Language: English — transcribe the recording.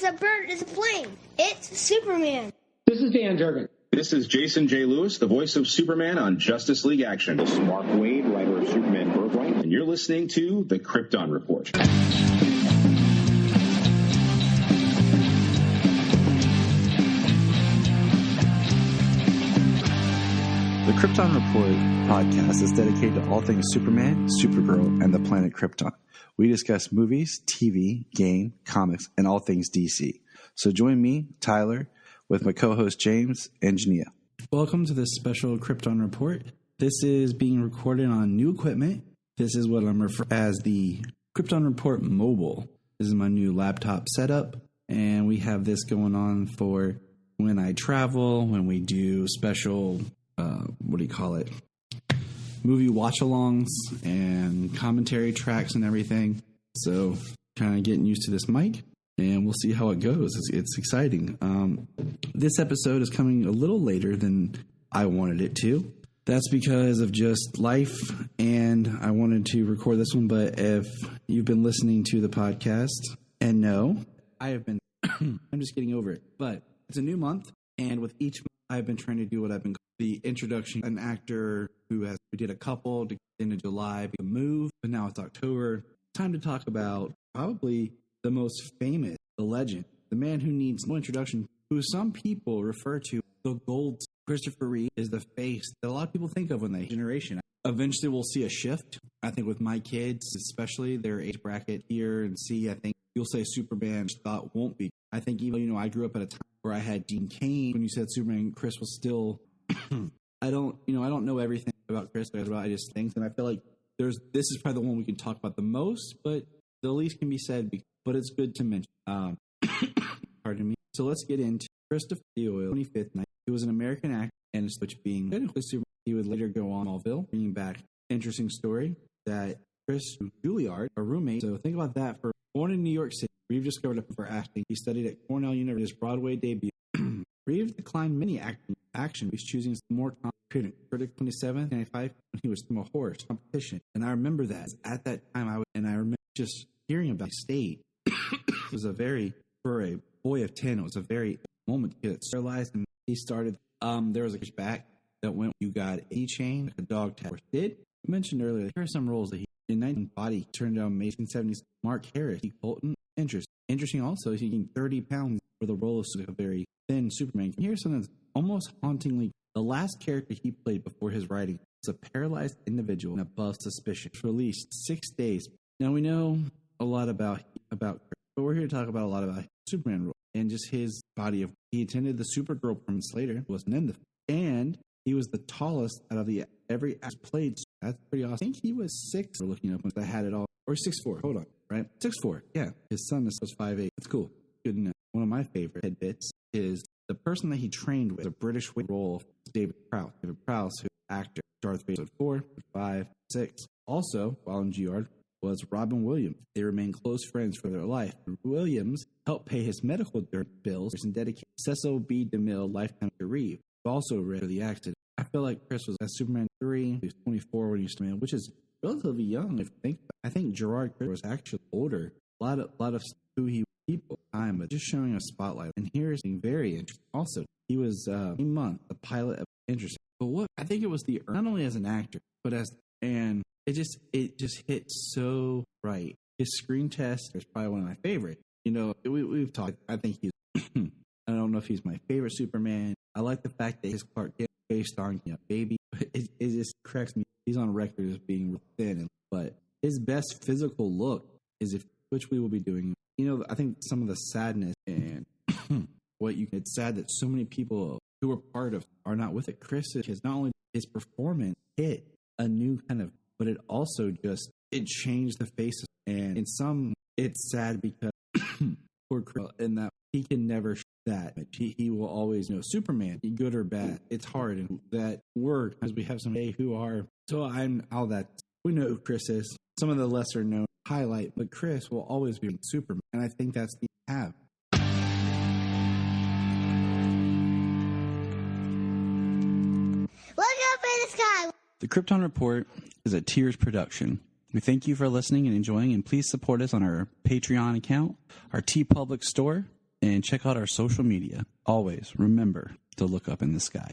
It's a bird. It's a plane. It's Superman. This is Dan Jurgen. This is Jason J. Lewis, the voice of Superman on Justice League Action. This is Mark Wade, writer of Superman Birthright. And you're listening to The Krypton Report. The Krypton Report podcast is dedicated to all things Superman, Supergirl, and the planet Krypton. We discuss movies, TV, game, comics, and all things DC. So join me, Tyler, with my co-host James and Jania. Welcome to this special Krypton Report. This is being recorded on new equipment. This is what I'm referring as the Krypton Report Mobile. This is my new laptop setup, and we have this going on for when I travel, when we do special, movie watch-alongs and commentary tracks and everything. So kind of getting used to this mic. And we'll see how it goes. It's exciting. This episode is coming a little later than I wanted it to. That's because of just life, and I wanted to record this one. But if you've been listening to the podcast, and no, I have been, I'm just getting over it. But it's a new month, and with each month, I've been trying to do what I've been calling the introduction. An actor we did a couple to into July, a move, but now it's October. Time to talk about probably the most famous, the legend, the man who needs no introduction, who some people refer to the gold. Christopher Reeve is the face that a lot of people think of when they generation. Eventually, we'll see a shift. I think with my kids, especially their age bracket here and see, I think you'll say Superman thought won't be. I think even I grew up at a time where I had Dean Cain. When you said Superman, Chris was still. I don't know everything about Chris, but I just think, and I feel like this is probably the one we can talk about the most, but the least can be said. But it's good to mention. Pardon me. So let's get into Christopher Reeve, 25th night. He was an American actor, and which being technically Superman, he would later go on Smallville, bringing back interesting story that Chris Juilliard, a roommate. So think about that. Born in New York City, Reeve discovered for acting. He studied at Cornell University. His Broadway debut. Reeve declined many action. He's choosing more critic 27th, 95 when he was from a horse competition, and I remember that at that time. I remember just hearing about state. It was for a boy of 10, it was a very moment to get sterilized, and he started, there was a back that went, you got a chain, like a dog tag. I mentioned earlier, here are some roles that he, in 19 body, turned down 1970s, Mark Harris, Bolton, interesting also, he's getting 30 pounds for the role of a very thin Superman. Here's something that's almost hauntingly, the last character he played before his writing was a paralyzed individual and above suspicion, released 6 days. Now we know a lot about Chris, but we're here to talk about a lot about Superman role and just his body of. He attended the Supergirl performance later, wasn't in the, and he was the tallest out of the every played. That's pretty awesome. I think he was 6. We're looking up once I had it all, or 6'4". Hold on, right? 6'4". Yeah, his son is 5'8". That's cool. Good enough. One of my favorite tidbits is the person that he trained with, a British role, David Prowse. David Prowse, who actor Darth Vader, 4, 5, 6. Also, while in GR, was Robin Williams. They remained close friends for their life. Williams helped pay his medical bills and dedicated Cecil B. DeMille lifetime to Reeve, who also read the accident. I feel like Chris was at Superman 3. He was 24 when he was Superman, which is relatively young. I think Gerard Chris was actually older. A lot of who he people time, but just showing a spotlight. And here's something very interesting. Also, he was a month the pilot of interesting. But what I think it was not only as an actor, but and it just hit so right. His screen test is probably one of my favorites. We've talked. I think he's. I don't know if he's my favorite Superman. I like the fact that his Clark Kent based on baby. It just cracks me. He's on record as being thin, but his best physical look is which we will be doing. I think some of the sadness and it's sad that so many people who are part of are not with it. Chris is not only his performance hit a new kind of, but it also it changed the faces. And in some, it's sad because poor Chris, in that he can never show that. He will always know Superman, good or bad. It's hard, and that word because we have somebody who are. So I'm all that we know who Chris is. Some of the lesser known highlight, but Chris will always be Superman, and I think that's the have. Look up in the sky. The Krypton Report is a Tears production. We thank you for listening and enjoying, and please support us on our Patreon account, our TeePublic store, and check out our social media. Always remember to look up in the sky.